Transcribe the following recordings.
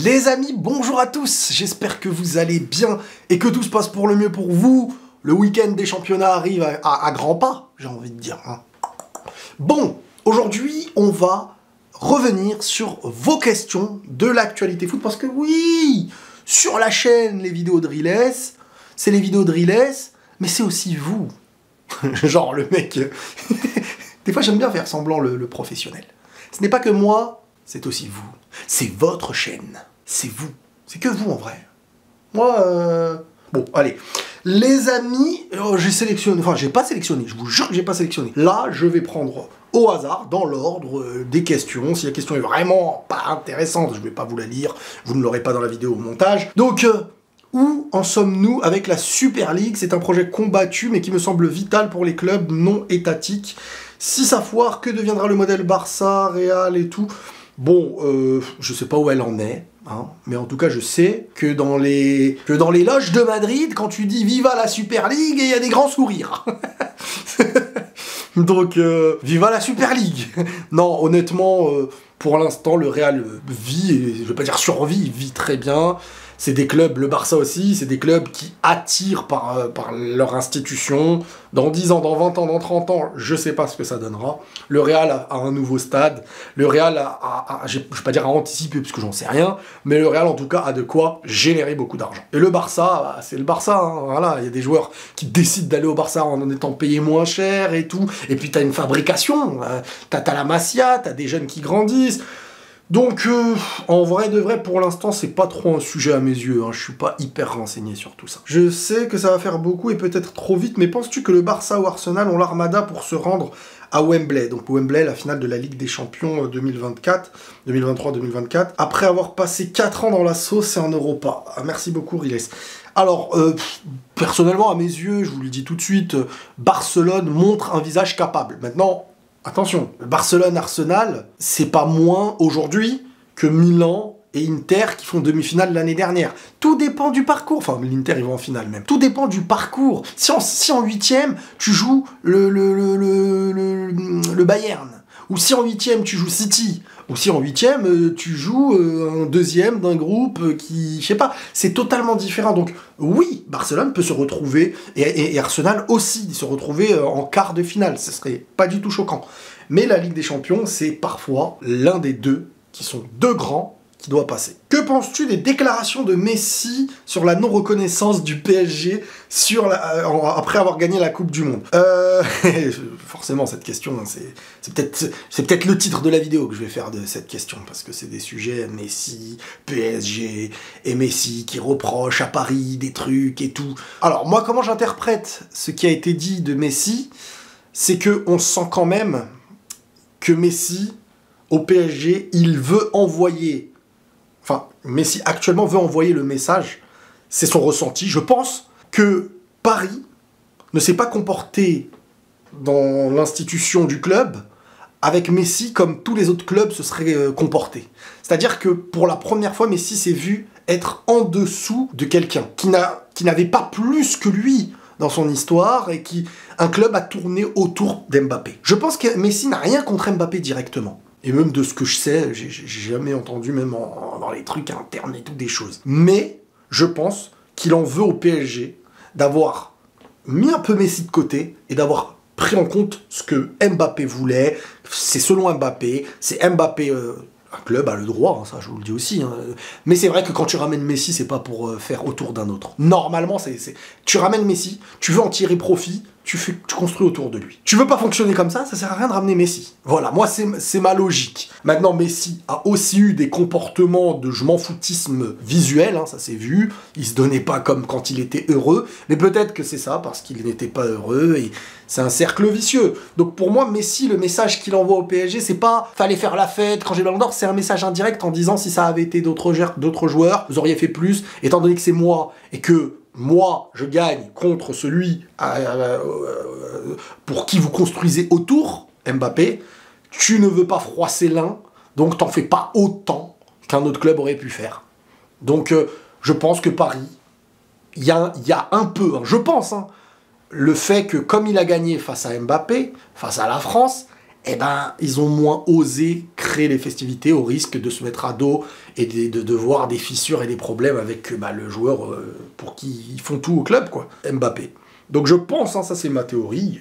Les amis, bonjour à tous, j'espère que vous allez bien et que tout se passe pour le mieux pour vous. Le week-end des championnats arrive à grands pas, j'ai envie de dire. Bon, aujourd'hui, on va revenir sur vos questions de l'actualité foot, parce que oui, sur la chaîne, les vidéos de Riles, c'est les vidéos de Riles, mais c'est aussi vous. Genre le mec... Des fois, j'aime bien faire semblant le professionnel. Ce n'est pas que moi, c'est aussi vous. C'est votre chaîne. C'est vous. C'est que vous, en vrai. Moi, Bon, allez. Les amis, j'ai sélectionné... Enfin, j'ai pas sélectionné. Je vous jure que j'ai pas sélectionné. Là, je vais prendre au hasard, dans l'ordre des questions. Si la question est vraiment pas intéressante, je vais pas vous la lire. Vous ne l'aurez pas dans la vidéo au montage. Donc... Où en sommes-nous avec la Super League? C'est un projet combattu, mais qui me semble vital pour les clubs non étatiques. Si ça foire, que deviendra le modèle Barça, Real et tout? Bon, je sais pas où elle en est, hein, mais en tout cas, je sais que dans les loges de Madrid, quand tu dis « Viva la Super League », il y a des grands sourires. Donc, viva la Super League. Non, honnêtement, pour l'instant, le Real vit, et je vais pas dire survit, il vit très bien. C'est des clubs, le Barça aussi, c'est des clubs qui attirent par leur institution. Dans 10 ans, dans 20 ans, dans 30 ans, je sais pas ce que ça donnera. Le Real a un nouveau stade. Le Real je vais pas dire à anticiper, parce que j'en sais rien, mais le Real, en tout cas, a de quoi générer beaucoup d'argent. Et le Barça, c'est le Barça, hein, voilà. Il y a des joueurs qui décident d'aller au Barça en étant payés moins cher et tout. Et puis, t'as une fabrication. T'as la Masia, t'as des jeunes qui grandissent. Donc, en vrai de vrai, pour l'instant, c'est pas trop un sujet à mes yeux, hein. Je suis pas hyper renseigné sur tout ça. Je sais que ça va faire beaucoup et peut-être trop vite, mais penses-tu que le Barça ou Arsenal ont l'armada pour se rendre à Wembley? Donc Wembley, la finale de la Ligue des Champions 2023-2024, après avoir passé 4 ans dans la sauce et en Europa. Ah, merci beaucoup, Riles. Alors, personnellement, à mes yeux, je vous le dis tout de suite, Barcelone montre un visage capable. Maintenant... Attention, Barcelone-Arsenal, c'est pas moins aujourd'hui que Milan et Inter qui font demi-finale l'année dernière. Tout dépend du parcours. Enfin, l'Inter, ils vont en finale même. Tout dépend du parcours. Si en huitième, tu joues le Bayern, ou si en huitième, tu joues City, ou si en huitième, tu joues un deuxième d'un groupe qui... Je sais pas, c'est totalement différent. Donc oui, Barcelone peut se retrouver, et Arsenal aussi, se retrouver en quart de finale. Ce serait pas du tout choquant. Mais la Ligue des Champions, c'est parfois l'un des deux, qui sont deux grands, qui doit passer. Que penses-tu des déclarations de Messi sur la non-reconnaissance du PSG après avoir gagné la Coupe du Monde? Forcément, cette question, c'est peut-être le titre de la vidéo que je vais faire de cette question, parce que c'est des sujets Messi, PSG, et Messi qui reproche à Paris des trucs et tout. Alors, moi, comment j'interprète ce qui a été dit de Messi, c'est qu'on sent quand même que Messi, au PSG, il veut envoyer... Enfin, Messi actuellement veut envoyer le message, c'est son ressenti. Je pense que Paris ne s'est pas comporté dans l'institution du club avec Messi comme tous les autres clubs se seraient comportés. C'est-à-dire que pour la première fois, Messi s'est vu être en dessous de quelqu'un qui n'avait pas plus que lui dans son histoire et un club a tourné autour d'Mbappé. Je pense que Messi n'a rien contre Mbappé directement. Et même de ce que je sais, j'ai jamais entendu, même dans les trucs internes et tout, des choses. Mais je pense qu'il en veut au PSG d'avoir mis un peu Messi de côté et d'avoir pris en compte ce que Mbappé voulait. C'est selon Mbappé, c'est Mbappé... un club a le droit, hein, ça je vous le dis aussi. Hein. Mais c'est vrai que quand tu ramènes Messi, c'est pas pour faire autour d'un autre. Normalement, tu ramènes Messi, tu veux en tirer profit, tu construis autour de lui. Tu veux pas fonctionner comme ça sert à rien de ramener Messi. Voilà, moi c'est ma logique. Maintenant, Messi a aussi eu des comportements de je m'en foutisme visuel, hein, ça s'est vu. Il se donnait pas comme quand il était heureux, mais peut-être que c'est ça, parce qu'il n'était pas heureux, et c'est un cercle vicieux. Donc pour moi, Messi, le message qu'il envoie au PSG, c'est pas « fallait faire la fête quand j'ai le Ballon d'Or », c'est un message indirect en disant « si ça avait été d'autres joueurs, vous auriez fait plus, étant donné que c'est moi, et que moi, je gagne contre celui pour qui vous construisez autour, Mbappé, tu ne veux pas froisser l'un, donc t'en fais pas autant qu'un autre club aurait pu faire. » Donc je pense que Paris, il y a un peu, hein, je pense, hein, le fait que comme il a gagné face à Mbappé, face à la France, eh ben, ils ont moins osé créer les festivités au risque de se mettre à dos et de voir des fissures et des problèmes avec le joueur pour qui ils font tout au club, quoi, Mbappé. Donc je pense, hein, ça c'est ma théorie,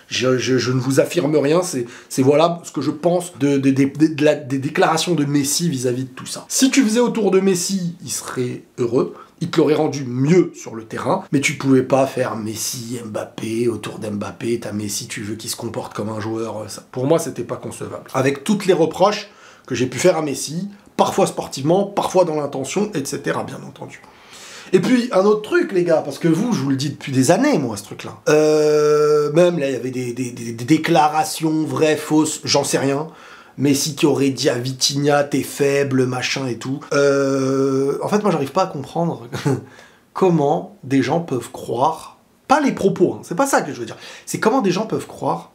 je ne vous affirme rien, c'est voilà ce que je pense des déclarations de Messi vis-à-vis de tout ça. Si tu faisais autour de Messi, il serait heureux. Il te l'aurait rendu mieux sur le terrain, mais tu pouvais pas faire Messi, Mbappé, autour d'Mbappé, t'as Messi, tu veux qu'il se comporte comme un joueur, ça. Pour moi, c'était pas concevable. Avec toutes les reproches que j'ai pu faire à Messi, parfois sportivement, parfois dans l'intention, etc., bien entendu. Et puis, un autre truc, les gars, parce que vous, je vous le dis depuis des années, moi, ce truc-là. Même, là, il y avait des déclarations vraies, fausses, j'en sais rien. Messi qui aurait dit à Vitinha, t'es faible, machin et tout. En fait, moi, j'arrive pas à comprendre comment des gens peuvent croire, pas les propos, hein, c'est pas ça que je veux dire, c'est comment des gens peuvent croire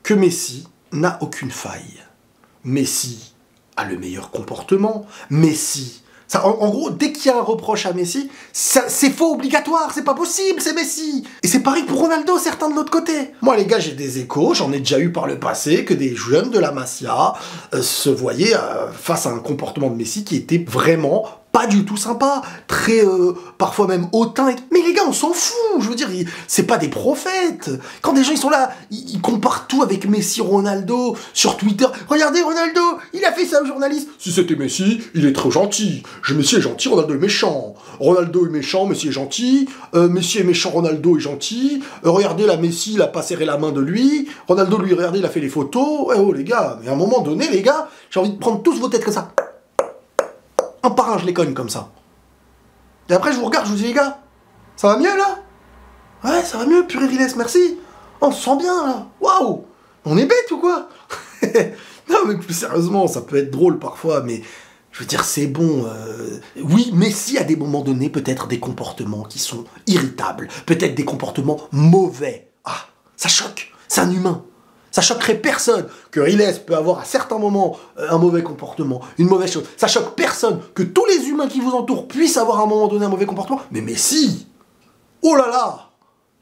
que Messi n'a aucune faille. Messi a le meilleur comportement. Messi... Ça, en gros, dès qu'il y a un reproche à Messi, c'est faux obligatoire, c'est pas possible, c'est Messi. Et c'est pareil pour Ronaldo, certains de l'autre côté. Moi, les gars, j'ai des échos, j'en ai déjà eu par le passé, que des jeunes de la Masia se voyaient face à un comportement de Messi qui était vraiment pas du tout sympa, très, parfois même hautain. Mais les gars, on s'en fout, je veux dire, c'est pas des prophètes. Quand des gens, ils sont là, ils comparent tout avec Messi, Ronaldo, sur Twitter. Regardez, Ronaldo, il a fait ça aux journalistes. Si c'était Messi, il est trop gentil. Messi est gentil, Ronaldo est méchant. Ronaldo est méchant, Messi est gentil. Messi est méchant, Ronaldo est gentil. Regardez, là, Messi, il a pas serré la main de lui. Ronaldo, lui, regardez, il a fait les photos. Eh oh, les gars, mais à un moment donné, les gars, j'ai envie de prendre tous vos têtes comme ça. Un par un, je les cogne comme ça. Et après, je vous regarde, je vous dis, les gars, ça va mieux, là? Ouais, ça va mieux, purée Riles, merci. On se sent bien, là. Waouh! On est bête ou quoi? Non, mais plus sérieusement, ça peut être drôle parfois, mais je veux dire, c'est bon. Oui, Messi, à des moments donnés, peut-être des comportements qui sont irritables, peut-être des comportements mauvais. Ah, ça choque, c'est un humain. Ça choquerait personne que Riles peut avoir à certains moments un mauvais comportement, une mauvaise chose. Ça choque personne que tous les humains qui vous entourent puissent avoir à un moment donné un mauvais comportement. Mais Messi, oh là là,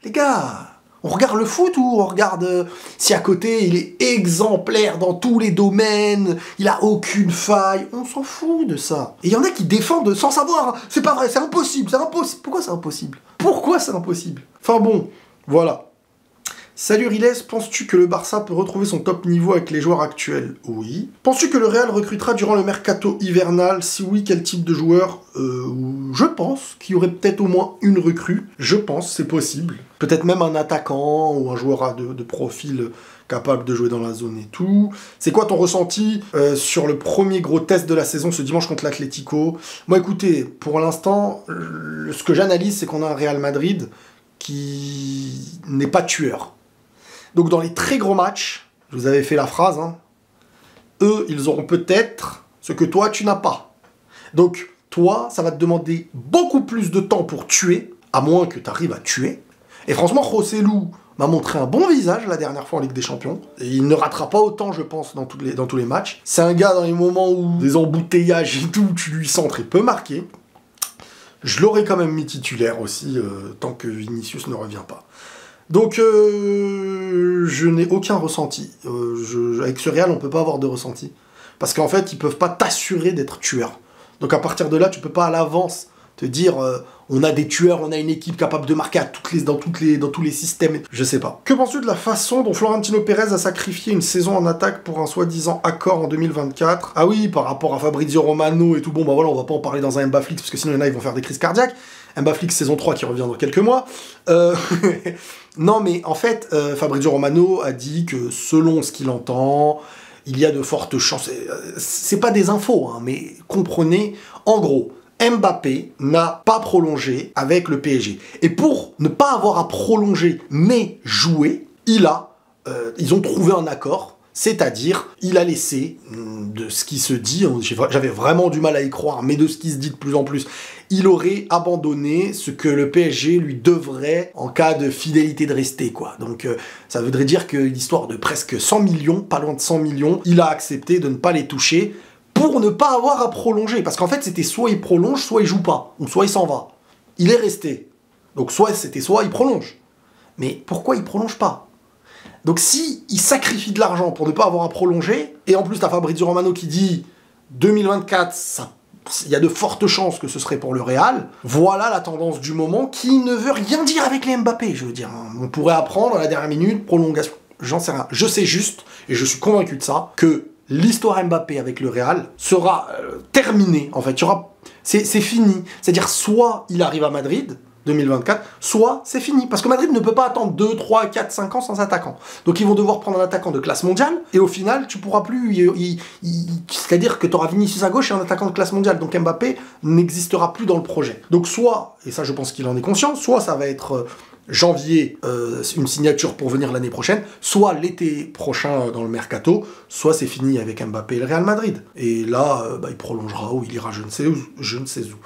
les gars, on regarde le foot ou on regarde si à côté il est exemplaire dans tous les domaines, il a aucune faille, on s'en fout de ça. Et il y en a qui défendent sans savoir, c'est pas vrai, c'est impossible, c'est impossible. Pourquoi c'est impossible? Pourquoi c'est impossible? Enfin bon, voilà. Salut Riles, penses-tu que le Barça peut retrouver son top niveau avec les joueurs actuels? Oui. Penses-tu que le Real recrutera durant le mercato hivernal? Si oui, quel type de joueur? Je pense qu'il y aurait peut-être au moins une recrue. Je pense, c'est possible. Peut-être même un attaquant ou un joueur de profil capable de jouer dans la zone et tout. C'est quoi ton ressenti sur le premier gros test de la saison ce dimanche contre l'Atlético? Moi écoutez, pour l'instant, ce que j'analyse, c'est qu'on a un Real Madrid qui n'est pas tueur. Donc dans les très gros matchs, je vous avais fait la phrase, hein, eux, ils auront peut-être ce que toi, tu n'as pas. Donc toi, ça va te demander beaucoup plus de temps pour tuer, à moins que tu arrives à tuer. Et franchement, Joselu m'a montré un bon visage la dernière fois en Ligue des Champions. Et il ne ratera pas autant, je pense, dans tous les matchs. C'est un gars, dans les moments où des embouteillages et tout, tu lui centres et peut marquer. Je l'aurais quand même mis titulaire aussi, tant que Vinicius ne revient pas. Donc, je n'ai aucun ressenti. Avec ce Real, on peut pas avoir de ressenti. Parce qu'en fait, ils peuvent pas t'assurer d'être tueur. Donc à partir de là, tu peux pas à l'avance te dire on a des tueurs, on a une équipe capable de marquer dans tous les systèmes. Je sais pas. Que penses-tu de la façon dont Florentino Pérez a sacrifié une saison en attaque pour un soi-disant accord en 2024? Ah oui, par rapport à Fabrizio Romano et tout, bon bah voilà, on va pas en parler dans un Mbaflix, parce que sinon il y en a, ils vont faire des crises cardiaques. Mbaflix saison 3 qui revient dans quelques mois. Non mais en fait, Fabrizio Romano a dit que selon ce qu'il entend, il y a de fortes chances, c'est pas des infos, hein, mais comprenez, en gros, Mbappé n'a pas prolongé avec le PSG. Et pour ne pas avoir à prolonger, mais jouer, ils ont trouvé un accord, c'est-à-dire, il a laissé, de ce qui se dit, j'avais vraiment du mal à y croire, mais de ce qui se dit de plus en plus, il aurait abandonné ce que le PSG lui devrait en cas de fidélité de rester, quoi. Donc, ça voudrait dire que l'histoire de presque 100 millions, pas loin de 100 millions, il a accepté de ne pas les toucher, pour ne pas avoir à prolonger. Parce qu'en fait, c'était soit il prolonge, soit il joue pas. Ou soit il s'en va. Il est resté. Donc soit il prolonge. Mais pourquoi il prolonge pas? Donc si il sacrifie de l'argent pour ne pas avoir à prolonger, et en plus t'as Fabrizio Romano qui dit 2024, il y a de fortes chances que ce serait pour le Real, voilà la tendance du moment qui ne veut rien dire avec les Mbappé, je veux dire. On pourrait apprendre à la dernière minute, prolongation, j'en sais rien. Je sais juste, et je suis convaincu de ça, que l'histoire Mbappé avec le Real sera terminée, en fait. C'est fini. C'est-à-dire, soit il arrive à Madrid, 2024, soit c'est fini. Parce que Madrid ne peut pas attendre 2, 3, 4, 5 ans sans attaquant. Donc ils vont devoir prendre un attaquant de classe mondiale, et au final, tu pourras plus... C'est-à-dire que tu auras Vinicius à gauche et un attaquant de classe mondiale. Donc Mbappé n'existera plus dans le projet. Donc soit, et ça je pense qu'il en est conscient, soit ça va être... janvier, une signature pour venir l'année prochaine, soit l'été prochain dans le mercato, soit c'est fini avec Mbappé et le Real Madrid. Et là, il prolongera ou il ira je ne sais où.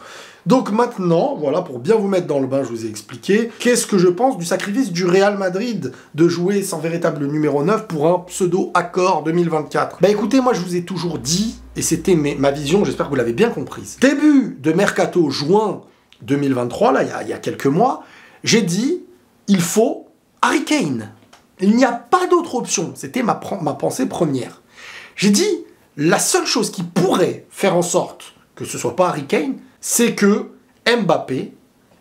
Donc maintenant, voilà, pour bien vous mettre dans le bain, je vous ai expliqué, qu'est-ce que je pense du sacrifice du Real Madrid de jouer sans véritable numéro 9 pour un pseudo-accord 2024. Bah écoutez, moi je vous ai toujours dit, et c'était ma vision, j'espère que vous l'avez bien comprise. Début de mercato juin 2023, là, il y a quelques mois, j'ai dit, il faut Harry Kane. Il n'y a pas d'autre option. C'était ma pensée première. J'ai dit, la seule chose qui pourrait faire en sorte que ce soit pas Harry Kane, c'est que Mbappé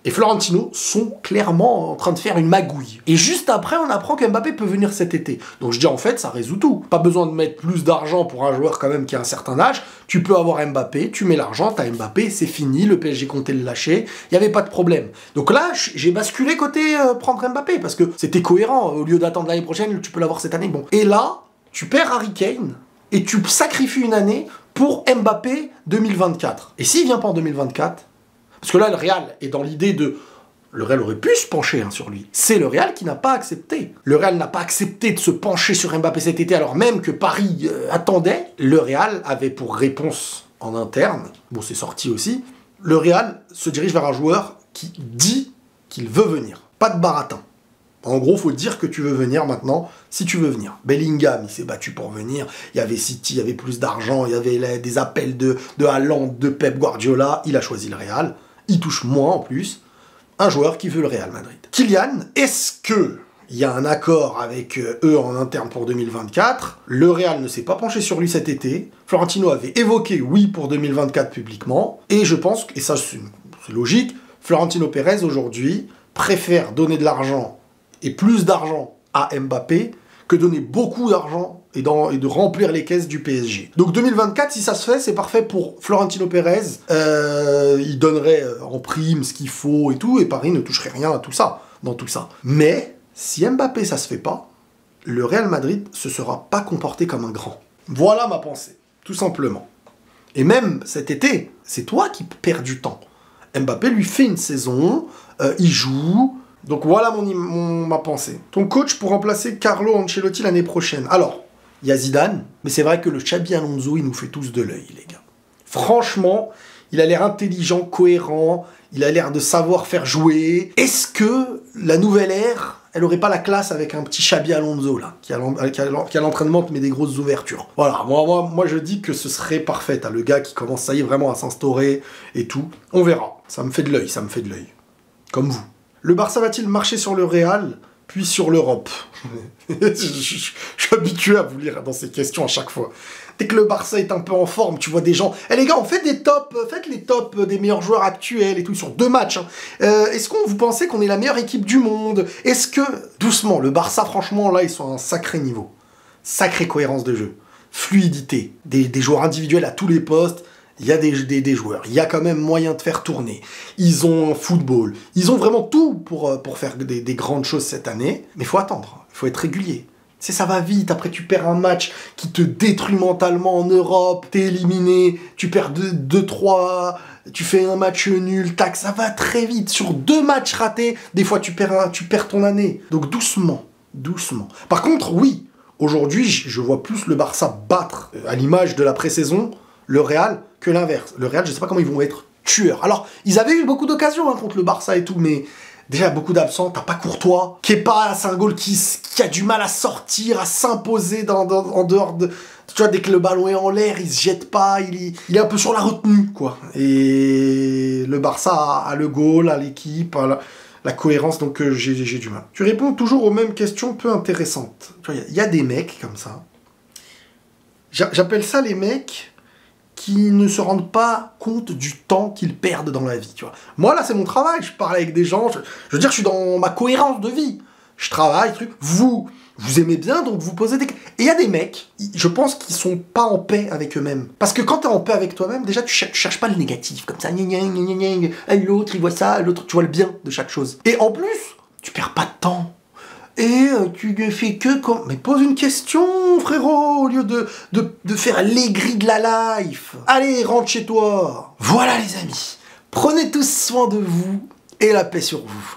et Florentino sont clairement en train de faire une magouille. Et juste après, on apprend que Mbappé peut venir cet été. Donc je dis, en fait, ça résout tout. Pas besoin de mettre plus d'argent pour un joueur quand même qui a un certain âge. Tu peux avoir Mbappé, tu mets l'argent, t'as Mbappé, c'est fini, le PSG comptait le lâcher, il n'y avait pas de problème. Donc là, j'ai basculé côté prendre Mbappé, parce que c'était cohérent. Au lieu d'attendre l'année prochaine, tu peux l'avoir cette année. Bon. Et là, tu perds Harry Kane, et tu sacrifies une année pour Mbappé 2024. Et s'il vient pas en 2024, parce que là, le Real est dans l'idée de... Le Real aurait pu se pencher sur lui. C'est le Real qui n'a pas accepté. Le Real n'a pas accepté de se pencher sur Mbappé cet été, alors même que Paris attendait. Le Real avait pour réponse en interne, bon c'est sorti aussi, le Real se dirige vers un joueur qui dit qu'il veut venir. Pas de baratin. En gros, faut dire que tu veux venir maintenant, si tu veux venir. Bellingham, il s'est battu pour venir. Il y avait City, il y avait plus d'argent, il y avait des appels de Haaland, de Pep Guardiola. Il a choisi le Real. Il touche moins en plus. Un joueur qui veut le Real Madrid. Kylian, est-ce que il y a un accord avec eux en interne pour 2024? Le Real ne s'est pas penché sur lui cet été. Florentino avait évoqué oui pour 2024 publiquement. Et je pense, et ça c'est logique, Florentino Pérez aujourd'hui préfère donner de l'argent et plus d'argent à Mbappé que donner beaucoup d'argent et de remplir les caisses du PSG. Donc 2024, si ça se fait, c'est parfait pour Florentino Pérez. Il donnerait en prime ce qu'il faut et tout, et Paris ne toucherait rien à tout ça, dans tout ça. Mais, si Mbappé, ça se fait pas, le Real Madrid se sera pas comporté comme un grand. Voilà ma pensée, tout simplement. Et même cet été, c'est toi qui perds du temps. Mbappé lui fait une saison, il joue... Donc voilà ma pensée. Ton coach pour remplacer Carlo Ancelotti l'année prochaine. Alors, il y a Zidane, mais c'est vrai que le Xabi Alonso, il nous fait tous de l'œil, les gars. Franchement, il a l'air intelligent, cohérent, il a l'air de savoir faire jouer. Est-ce que la nouvelle ère, elle aurait pas la classe avec un petit Xabi Alonso, là, qui a l'entraînement, qui met des grosses ouvertures. Voilà, moi je dis que ce serait parfait. T'as le gars qui commence, ça y est, vraiment à s'instaurer et tout. On verra. Ça me fait de l'œil, Comme vous. Le Barça va-t-il marcher sur le Real, puis sur l'Europe? je suis habitué à vous lire dans ces questions à chaque fois. Dès que le Barça est un peu en forme, tu vois des gens... Eh les gars, on fait des tops, faites les tops des meilleurs joueurs actuels et tout, sur 2 matchs. Hein. Est-ce que vous pensez qu'on est la meilleure équipe du monde? Est-ce que, doucement, le Barça, franchement, là, ils sont à un sacré niveau. Sacrée cohérence de jeu. Fluidité. Des joueurs individuels à tous les postes. Il y a des joueurs, il y a quand même moyen de faire tourner. Ils ont un football, ils ont vraiment tout pour faire des grandes choses cette année. Mais il faut attendre, il faut être régulier. Tu sais, ça va vite, après tu perds un match qui te détruit mentalement en Europe, t'es éliminé, tu perds 2-3, tu fais un match nul, tac, ça va très vite. Sur 2 matchs ratés, des fois tu perds ton année. Donc doucement, doucement. Par contre, oui, aujourd'hui, je vois plus le Barça battre, à l'image de la pré-saison, le Real, que l'inverse. Le Real, je sais pas comment ils vont être tueurs. Alors, ils avaient eu beaucoup d'occasions contre le Barça et tout, mais déjà, beaucoup d'absents. T'as pas Courtois, Kepa, c'est un goal qui a du mal à sortir, à s'imposer en dehors de... Tu vois, dès que le ballon est en l'air, il se jette pas, il est un peu sur la retenue, quoi. Et le Barça a le goal, a l'équipe, La cohérence, donc j'ai du mal. Tu réponds toujours aux mêmes questions peu intéressantes. Il y a des mecs comme ça. J'appelle ça les mecs qui ne se rendent pas compte du temps qu'ils perdent dans la vie, tu vois. Moi, là, c'est mon travail. Je parle avec des gens. Je veux dire, je suis dans ma cohérence de vie. Je travaille, truc. Vous aimez bien, donc vous posez des... Et il y a des mecs, je pense, qui sont pas en paix avec eux-mêmes. Parce que quand t'es en paix avec toi-même, déjà, tu cherches pas le négatif, comme ça. L'autre, il voit ça, l'autre, tu vois le bien de chaque chose. Et en plus, tu perds pas de temps. Et tu ne fais que comme... Mais pose une question, frérot, au lieu de faire l'aigri de la life. Allez, rentre chez toi. Voilà, les amis. Prenez tous soin de vous et la paix sur vous.